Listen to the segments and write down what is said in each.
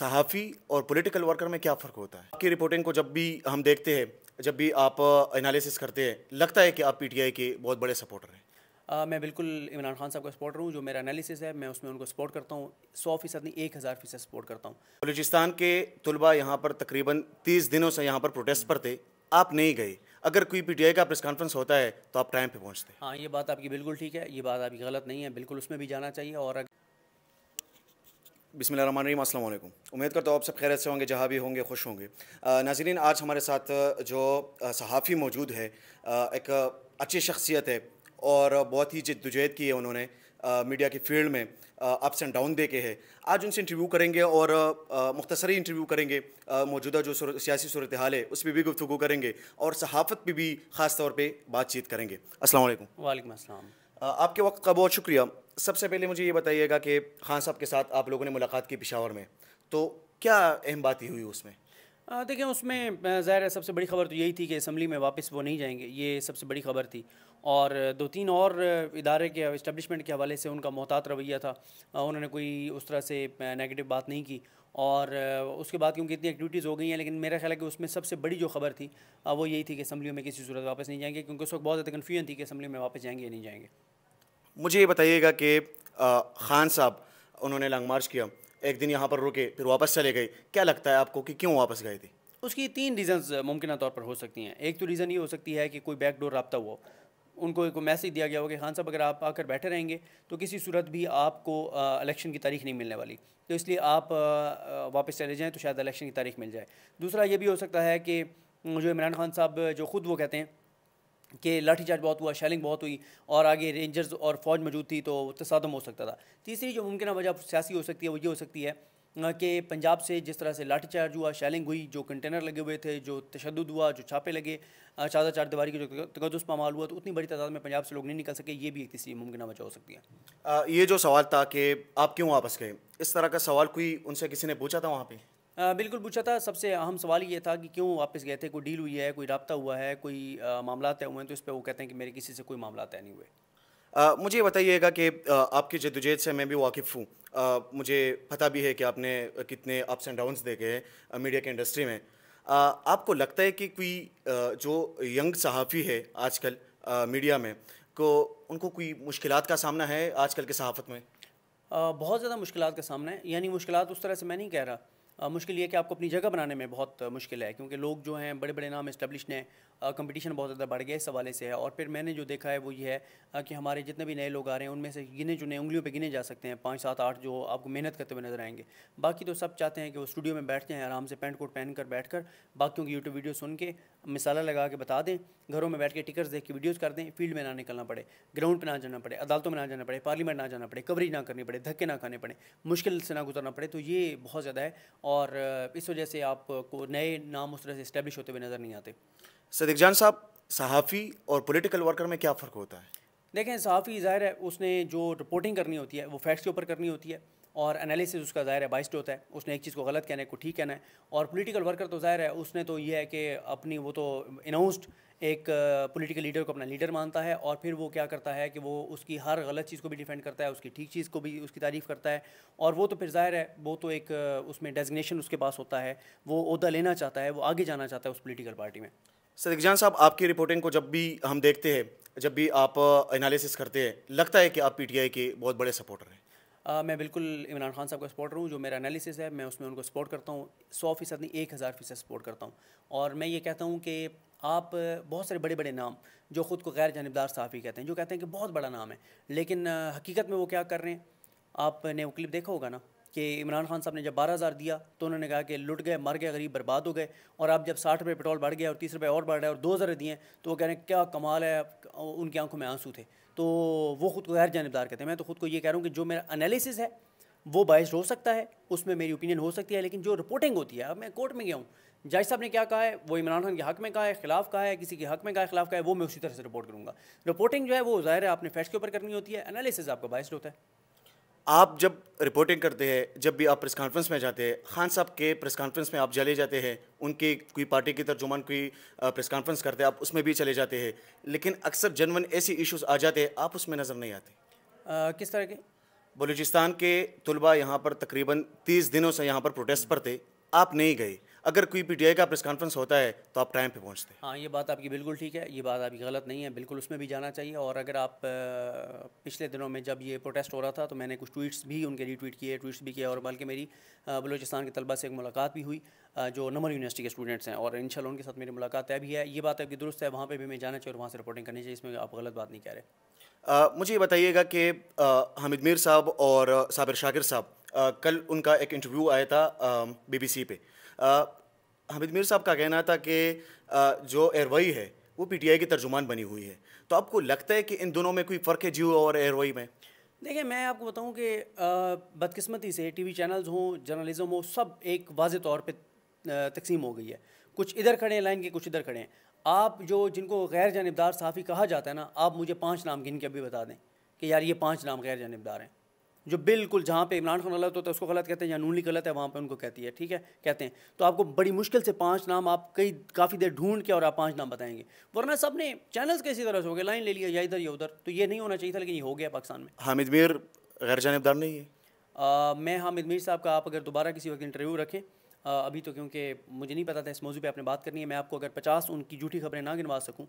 सहाफ़ी और political worker में क्या फ़र्क होता है? आपकी रिपोर्टिंग को जब भी हम देखते हैं, जब भी आप एनालिसिस करते हैं, लगता है कि आप पीटीआई के बहुत बड़े सपोर्टर हैं। मैं बिल्कुल इमरान खान साहब का सपोर्टर हूँ। जो मेरा एनालिसिस है मैं उसमें उनको सपोर्ट करता हूँ। 100% नहीं, 1000% सपोर्ट करता हूँ। बलूचिस्तान के तलबा यहाँ पर तकरीबन 30 दिनों से यहाँ पर प्रोटेस्ट पर थे, आप नहीं गए। अगर कोई पीटीआई का प्रेस कॉन्फ्रेंस होता है तो आप टाइम पे पहुँचते। हाँ, ये बात आपकी बिल्कुल ठीक है, ये बात आपकी गलत नहीं है, बिल्कुल उसमें भी जाना चाहिए। और बिस्मिल्लाहिर्रहमानिर्रहीम, अस्सलाम वालेकुम। उम्मीद करता हूँ आप सब खैरियत से होंगे, जहाँ भी होंगे खुश होंगे। नाज़रीन, आज हमारे साथ जो सहाफ़ी मौजूद है, एक अच्छी शख्सियत है और बहुत ही जद्दोजहद की है उन्होंने मीडिया की फील्ड में, अप्स एंड डाउन देखे हैं। आज उनसे इंटरव्यू करेंगे और मुख्तसरी इंटरव्यू करेंगे। मौजूदा जो सियासी सूरत हाल है उस पर भी गुफ्तगू करेंगे और सहाफ़त पे भी ख़ास तौर पे बातचीत करेंगे। अस्सलाम वालेकुम। वालेकुम अस्सलाम। आपके वक्त का बहुत शुक्रिया। सबसे पहले मुझे ये बताइएगा कि खान साहब के साथ आप लोगों ने मुलाकात की पेशावर में, तो क्या अहम बात ही हुई उसमें? देखिए उसमें ज़ाहिर है सबसे बड़ी ख़बर तो यही थी कि असम्बली में वापस वो नहीं जाएंगे, ये सबसे बड़ी ख़बर थी। और दो तीन और इदारे के इस्टेब्लिशमेंट के हवाले से उनका मोहतात रवैया था। उन्होंने कोई उस तरह से नेगेटिव बात नहीं की। और उसके बाद क्योंकि इतनी एक्टिविटीज़ हो गई हैं, लेकिन मेरा ख्याल है कि उसमें सबसे बड़ी जो खबर थी वो यही थी कि असम्बली में किसी सूरत वापस नहीं जाएंगे, क्योंकि उस वक्त बहुत ज़्यादा कन्फ्यूजन थी कि असम्बली में वापस जाएंगे या नहीं जाएंगे। मुझे ये बताइएगा कि खान साहब उन्होंने लॉन्ग मार्च किया, एक दिन यहाँ पर रुके, फिर वापस चले गए। क्या लगता है आपको कि क्यों वापस गए थे? उसकी तीन रीज़न्स मुमकिन तौर पर हो सकती हैं। एक तो रीज़न ये हो सकती है कि कोई बैकडोर रब्ता हुआ, उनको एक मैसेज दिया गया हो कि खान साहब अगर आप आकर बैठे रहेंगे तो किसी सूरत भी आपको इलेक्शन की तारीख नहीं मिलने वाली, तो इसलिए आप वापस चले जाएं तो शायद इलेक्शन की तारीख मिल जाए। दूसरा ये भी हो सकता है कि जो इमरान खान साहब जो ख़ुद वो कहते हैं कि लाठीचार्ज बहुत हुआ, शेलिंग बहुत हुई और आगे रेंजर्स और फौज मौजूद थी तो तसादम हो सकता था। तीसरी जो मुमकिन वजह सियासी हो सकती है वो ये हो सकती है कि पंजाब से जिस तरह से लाठीचार्ज हुआ, शेलिंग हुई, जो कंटेनर लगे हुए थे, जो तशद्दुद हुआ, जो छापे लगे, चादर चार दीवारी की जो तकद्दुस पामाल हुआ, तो उतनी बड़ी तादाद में पंजाब से लोग नहीं निकल सके। ये भी एक तीसरी मुमकिन वजह हो सकती है। ये जो सवाल था कि आप क्यों वापस गए, इस तरह का सवाल कोई उनसे किसी ने पूछा था वहाँ पे? बिल्कुल पूछा था। सबसे अहम सवाल ये था कि क्यों वापस गए थे, कोई डील हुई है, कोई रब्ता हुआ है, कोई मामला तय हुए हैं, तो इस पर वो कहते हैं कि मेरे किसी से कोई मामला तय नहीं हुए। मुझे ये बताइएगा कि आपकी जद्दोजहद से मैं भी वाकिफ़ हूँ। मुझे पता भी है कि आपने कितने अप्स एंड डाउन्स देखे हैं मीडिया की इंडस्ट्री में। आपको लगता है कि कोई जो यंग सहाफ़ी है आजकल मीडिया में, को उनको कोई मुश्किलात का सामना है आजकल के सहाफ़त में? बहुत ज़्यादा मुश्किलात का सामना है, यानी मुश्किलात उस तरह से मैं नहीं कह रहा। मुश्किल ये है कि आपको अपनी जगह बनाने में बहुत मुश्किल है, क्योंकि लोग जो हैं बड़े बड़े नाम इस्टेब्लिश्ड हैं, कंपटीशन बहुत ज़्यादा बढ़ गया इस हवाले से है। और फिर मैंने जो देखा है वो ये है कि हमारे जितने भी नए लोग आ रहे हैं उनमें से गिने चुने उंगलियों पे गिने जा सकते हैं 5 7 8 जो आपको मेहनत करते हुए नजर आएंगे। बाकी तो सब चाहते हैं कि वो स्टूडियो में बैठ जाएँ आराम से, पेंट कोट पहन कर बैठ कर बाकियों की यूट्यूब वीडियो सुन के मिसाला लगा के बता दें, घरों में बैठ के टिकट्स देख के वीडियोज़ कर दें, फील्ड में ना निकलना पड़े, ग्राउंड पर ना जाना पड़े, अदालतों में ना जाना पड़े, पार्लियामेंट ना जाना पड़े, कवरेज ना करनी पड़े, धक्के ना खाने पड़े, मुश्किल से ना गुजरना पड़े। तो ये बहुत ज़्यादा है और इस वजह से आपको नए नाम उस तरह से इस्टेब्लिश होते हुए नज़र नहीं आते। सदीक जान साहब, सहाफ़ी और पॉलिटिकल वर्कर में क्या फ़र्क होता है? देखें, सहाफ़ी ज़ाहिर है उसने जो रिपोर्टिंग करनी होती है वो फैक्ट्स के ऊपर करनी होती है और एनालिसिस उसका ज़ाहिर है बाइस्ड होता है, उसने एक चीज़ को गलत कहना है, को ठीक कहना है। और पॉलिटिकल वर्कर तो ज़ाहिर है उसने तो ये है कि अपनी वो तो अनाउंस्ड एक पॉलिटिकल लीडर को अपना लीडर मानता है और फिर वो क्या करता है कि वो उसकी हर गलत चीज़ को भी डिफेंड करता है, उसकी ठीक चीज़ को भी उसकी तारीफ़ करता है। और वो तो फिर ज़ाहिर है वो तो एक उसमें डेजिग्नेशन उसके पास होता है, वो ओहदा लेना चाहता है, वो आगे जाना चाहता है उस पॉलिटिकल पार्टी में। सदीक जान साहब, आपकी रिपोर्टिंग को जब भी हम देखते हैं, जब भी आप एनालिसिस करते हैं, लगता है कि आप पीटीआई के बहुत बड़े सपोर्टर हैं। मैं बिल्कुल इमरान खान साहब का सपोर्टर हूँ। जो मेरा एनालिसिस है मैं उसमें उनको सपोर्ट करता हूँ। 100% नहीं, 1000% सपोर्ट करता हूँ। और मैं ये कहता हूँ कि आप बहुत सारे बड़े बड़े नाम जो ख़ुद को गैर जानिबदार सहाफ़ी कहते हैं, जो कहते हैं कि बहुत बड़ा नाम है, लेकिन हकीकत में वो क्या कर रहे हैं? आपने वो क्लिप देखा होगा ना कि इमरान खान साहब ने जब 12,000 दिया तो उन्होंने कहा कि लुट गए, मर गए, गरीब बर्बाद हो गए। और अब जब 60 रुपये पेट्रोल बढ़ गया और 30 रुपये और बढ़ रहा है और 2,000 दिए तो वो कह रहे हैं क्या कमाल है, उनकी आंखों में आंसू थे। तो वो ख़ुद को गैर जानिबदार कहते हैं। मैं तो ख़ुद को ये कह रहा हूँ कि जो मेरा एनालिसिस है वो बाइस्ड हो सकता है, उसमें मेरी ओपिनियन हो सकती है, लेकिन जो रिपोर्टिंग होती है, अब मैं कोर्ट में गया हूँ, जज साहब ने क्या कहा है, वो इमरान खान के हक़ में कहा है, खिलाफ कहा है, किसी के हक़ में कहा है, खिलाफ कहा है, वो मैं उसी तरह से रिपोर्ट करूँगा। रिपोर्टिंग जो है वो ज़ाहिर है आपने फैक्ट्स के ऊपर करनी होती है, एनालिसिस आपका बाइस्ड होता है। आप जब रिपोर्टिंग करते हैं, जब भी आप प्रेस कॉन्फ्रेंस में जाते हैं, खान साहब के प्रेस कॉन्फ्रेंस में आप चले जाते हैं, उनकी कोई पार्टी की तर्जुमान कोई प्रेस कॉन्फ्रेंस करते हैं, आप उसमें भी चले जाते हैं, लेकिन अक्सर जेन्युइन ऐसी इश्यूज़ आ जाते हैं, आप उसमें नज़र नहीं आते। किस तरह के? बलूचिस्तान के तुलबा यहाँ पर तकरीबन 30 दिनों से यहाँ पर प्रोटेस्ट पर थे, आप नहीं गए। अगर कोई पीटीआई का प्रेस कॉन्फ्रेंस होता है तो आप टाइम पे पहुँचते। हाँ, ये बात आपकी बिल्कुल ठीक है, ये बात आपकी गलत नहीं है, बिल्कुल उसमें भी जाना चाहिए। और अगर आप पिछले दिनों में जब ये प्रोटेस्ट हो रहा था तो मैंने कुछ ट्वीट्स भी उनके रीट्वीट किए, ट्वीट्स भी किए, और बल्कि मेरी बलूचिस्तान के तलबा से एक मुलाकात भी हुई जो नमन यूनिवर्सिटी के स्टूडेंट्स हैं, और इंशाल्लाह उनके साथ मेरी मुलाकात तय भी है। ये बात आपकी दुरुस्त है, वहाँ पर भी मैं जाना चाहिए और वहाँ से रिपोर्टिंग करनी चाहिए, इसमें आप गलत बात नहीं कह रहे। मुझे ये बताइएगा कि हामिद मीर साहब और साबिर शाकिर साहब, कल उनका एक इंटरव्यू आया था बीबीसी पे। हामिद मीर साहब का कहना था कि जो एयरवाई है वो पीटीआई की तर्जुमान बनी हुई है। तो आपको लगता है कि इन दोनों में कोई फ़र्क है, जियो और एयरवाई में? देखिए, मैं आपको बताऊं कि बदकिस्मती से टीवी चैनल्स हों, जर्नलिज्म हो, सब एक वाज़े तौर पे तकसीम हो गई है। कुछ इधर खड़े हैं लाइन के, कुछ इधर खड़े हैं। आप जो जिनको गैर जानिबदार सहाफ़ी कहा जाता है ना, आप मुझे 5 नाम गिन के अभी बता दें कि यार ये 5 नाम गैर जानिबदार हैं, जो बिल्कुल जहाँ पे इमरान खान गलत होता है उसको गलत कहते हैं, या नून लीग गलत है वहाँ पे उनको कहती है, ठीक है, कहते हैं। तो आपको बड़ी मुश्किल से 5 नाम आप काफ़ी देर ढूंढ के और आप 5 नाम बताएंगे, वरना सब ने चैनल्स कैसी तरह से हो गए, लाइन ले लिया या इधर या उधर। तो ये नहीं होना चाहिए था, लेकिन ये हो गया पाकिस्तान में। हामिद मीर गैर जानिबदार नहीं है? मैं हामिद मीर साहब का आप अगर दोबारा किसी वक्त इंटरव्यू रखें, अभी तो क्योंकि मुझे नहीं पता था इस मौजू पे आपने बात करनी है, मैं आपको अगर 50 उनकी झूठी खबरें ना गिनवा सकूं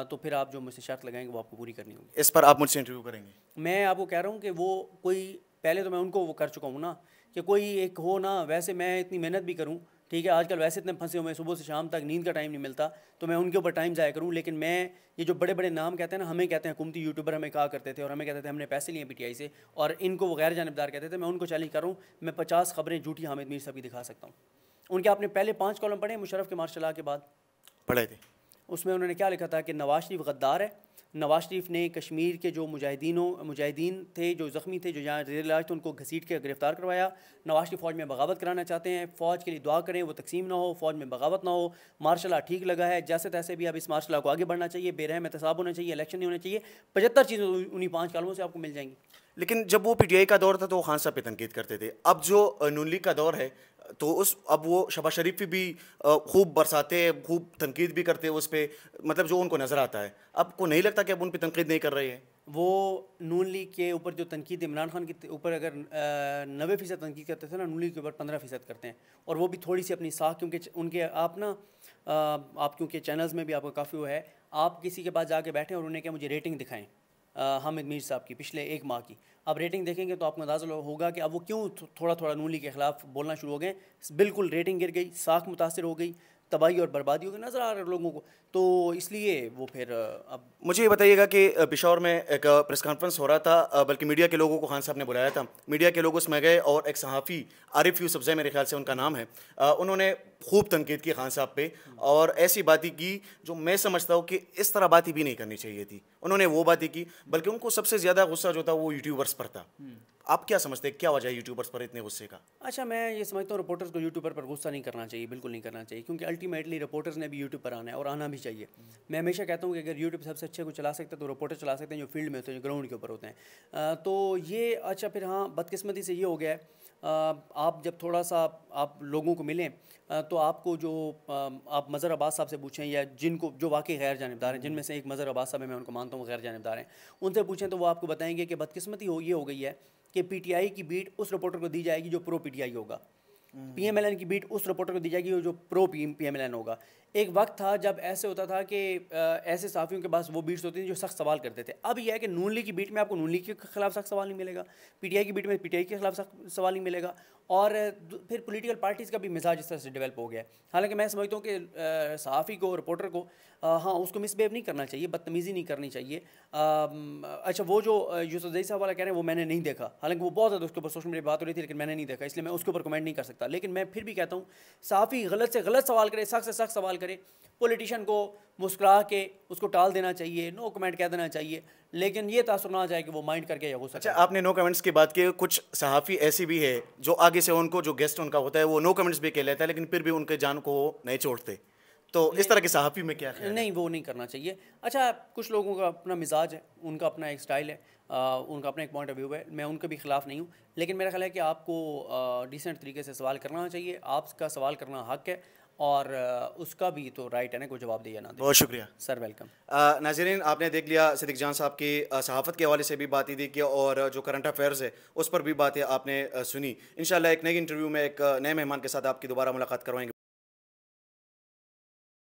तो फिर आप जो मुझसे शर्त लगाएंगे वो आपको पूरी करनी होगी। इस पर आप मुझसे इंटरव्यू करेंगे? मैं आपको कह रहा हूँ कि वो कोई, पहले तो मैं उनको वो कर चुका हूँ ना, कि कोई एक हो ना, वैसे मैं इतनी मेहनत भी करूँ, ठीक है, आजकल वैसे इतने फंसे हुए हैं, सुबह से शाम तक नींद का टाइम नहीं मिलता, तो मैं उनके ऊपर टाइम ज़ाया करूँ। लेकिन मैं ये जो बड़े बड़े नाम कहते हैं ना, हमें कहते हैं हुकूमती यूट्यूबर, हमें कहा करते थे और हमें कहते थे हमने पैसे लिए पीटीआई से, और इनको वो गैर जानिबदार कहते थे। मैं उनको चैलेंज कर रहा हूँ, मैं 50 खबरें झूठी हामिद मीर साहब की दिखा सकता हूँ। उनके आपने पहले 5 कॉलम पढ़े मुशर्रफ के मार्शल लॉ के बाद? पढ़े थे। उसमें उन्होंने क्या लिखा था कि नवाज शरीफ गद्दार है, नवाज शरीफ ने कश्मीर के जो मुजाहिदीन थे, जो ज़ख्मी थे, जो यहाँ जेर इलाज थे, उनको घसीट के गिरफ़्तार करवाया। नवाज शरीफ फ़ौज में बगावत कराना चाहते हैं, फ़ौज के लिए दुआ करें वो तकसीम ना हो, फ़ौज में बगावत ना हो। मार्शल लॉ ठीक लगा है, जैसे तैसे भी अब इस मार्शल लॉ को आगे बढ़ना चाहिए, बेरहम एहतसाब होना चाहिए, इलेक्शन नहीं होना चाहिए। 75 चीज़ें उन्हीं 5 कालमों से आपको मिल जाएंगी। लेकिन जब वो पीटीआई का दौर था तो वो खान साहब पे तनकीद करते थे। अब जो नून लीग का दौर है तो अब वो शहबाज शरीफ पे भी खूब बरसाते हैं, खूब तनकीद भी करते हैं उस पर, मतलब जो उनको नज़र आता है। आपको नहीं लगता कि अब उन पर तनकीद नहीं कर रहे हैं? वो नून लीग के ऊपर जो तनकीद इमरान खान के ऊपर अगर 90% तनकीद करते थे ना, नून लीग के ऊपर 15% करते हैं, और वो भी थोड़ी सी अपनी साख, क्योंकि उनके आप ना आप क्योंकि चैनल्स में भी आपका काफ़ी वो है, आप किसी के पास जाके बैठें और उन्हें क्या मुझे रेटिंग दिखाएं हामिद मीर साहब की पिछले 1 माह की, आप रेटिंग देखेंगे तो आपको अंदाज़ा होगा कि अब वो क्यों थोड़ा थोड़ा नून लीग के ख़िलाफ़ बोलना शुरू हो गए। बिल्कुल रेटिंग गिर गई, साख मुतासर हो गई, तबाही और बर्बादी हो गई, नज़र आ रहा है लोगों को। तो इसलिए वो फिर अब मुझे ये बताइएगा कि पेशावर में एक प्रेस कॉन्फ्रेंस हो रहा था, बल्कि मीडिया के लोगों को खान साहब ने बुलाया था। मीडिया के लोग उसमें गए और एक सहाफ़ी आरिफ यूसुफज़ई, मेरे ख्याल से उनका नाम है, उन्होंने खूब तनकीद की खान साहब पे, और ऐसी बातें की जो मैं समझता हूँ कि इस तरह बातें भी नहीं करनी चाहिए थी। उन्होंने वो बातें की, बल्कि उनको सबसे ज़्यादा गुस्सा जो था वो यूट्यूबर्स पर था। आप क्या समझते हैं, क्या वजह है यूट्यूबर्स पर इतने गुस्से का? अच्छा, मैं ये समझता हूँ रिपोर्टर्स को यूट्यूबर पर गुस्सा नहीं करना चाहिए, बिल्कुल नहीं करना चाहिए, क्योंकि अल्टीमेटली रिपोर्टर्स ने भी यूट्यूब पर आना है और आना भी चाहिए। मैं हमेशा कहता हूँ कि अगर यूट्यूब सबसे अच्छे को चला सकते हैं तो रिपोर्टर चला सकते हैं जो फील्ड में होते हैं, जो ग्राउंड के ऊपर होते हैं। तो ये अच्छा, फिर हाँ, बदकिस्मती से ये हो गया है, आप जब थोड़ा सा आप लोगों को मिलें तो आपको जो आप मज़हर अब्बास साहब से पूछें, या जिनको जो वाकई गैर जानिबदार हैं, जिनमें से एक मज़हर अब्बास साहब है, मैं उनको मानता हूँ गैर जानिबदार हैं, उनसे पूछें तो वो आपको बताएंगे कि बदकिस्मती ये हो गई है कि पीटीआई की बीट उस रिपोर्टर को दी जाएगी जो प्रो पीटीआई होगा, पीएमएलएन की बीट उस रिपोर्टर को दी जाएगी जो प्रो पीएमएलएन होगा। एक वक्त था जब ऐसे होता था कि ऐसे साफियों के पास वो बीट्स होती थी जो सख्त सवाल करते थे। अब यह है कि नून लीग की बीट में आपको नून लीग के खिलाफ सख्त सवाल नहीं मिलेगा, पीटीआई की बीट में पीटीआई के खिलाफ सख्त सवाल नहीं मिलेगा, और फिर पॉलिटिकल पार्टीज़ का भी मिजाज इस तरह से डेवलप हो गया है। हालांकि मैं समझता हूँ कि सहाफ़ी को, रिपोर्टर को, हाँ, उसको मिसबिहेव नहीं करना चाहिए, बदतमीज़ी नहीं करनी चाहिए। अच्छा, वो जो यूसुफज़ई साहब वाला कह रहे हैं वो मैंने नहीं देखा, हालांकि वो बहुत ज़्यादा उसके ऊपर सोशल मीडिया बात हो रही थी, लेकिन मैंने नहीं देखा, इसलिए मैं उसके ऊपर कमेंट नहीं कर सकता। लेकिन मैं फिर भी कहता हूँ सहाफ़ी गलत से गलत सवाल करे, सख्त से सख्त सवाल करे, पॉलिटिशियन को मुस्कुरा के उसको टाल देना चाहिए, नो कमेंट कह देना चाहिए, लेकिन ये तासुर ना आ जाए कि वो माइंड करके या गुस्सा। अच्छा, आपने नो कमेंट्स की बात की, कुछ सहाफ़ी ऐसी भी है जो आगे से उनको जो गेस्ट उनका होता है वो नो कमेंट्स भी कह लेता है, लेकिन फिर भी उनके जान को नहीं छोड़ते। तो इस तरह के सहाफ़ी में क्या ख्याल है? नहीं, वो नहीं करना चाहिए। अच्छा, कुछ लोगों का अपना मिजाज है, उनका अपना एक स्टाइल है, उनका अपना एक पॉइंट ऑफ व्यू है, मैं उनके भी ख़िलाफ़ नहीं हूँ, लेकिन मेरा ख्याल है कि आपको डिसेंट तरीके से सवाल करना चाहिए, आपका सवाल करना हक़ है, और उसका भी तो राइट है ना, कोई जवाब दे या ना दे। बहुत शुक्रिया सर, वेलकम। नाज़रीन, आपने देख लिया सिद्दीक जान साहब की सहाफ़त के हवाले से भी बात ही की और जो करंट अफेयर्स है उस पर भी बातें आपने सुनी। इंशाल्लाह एक नई इंटरव्यू में एक नए मेहमान के साथ आपकी दोबारा मुलाकात करवाएंगे।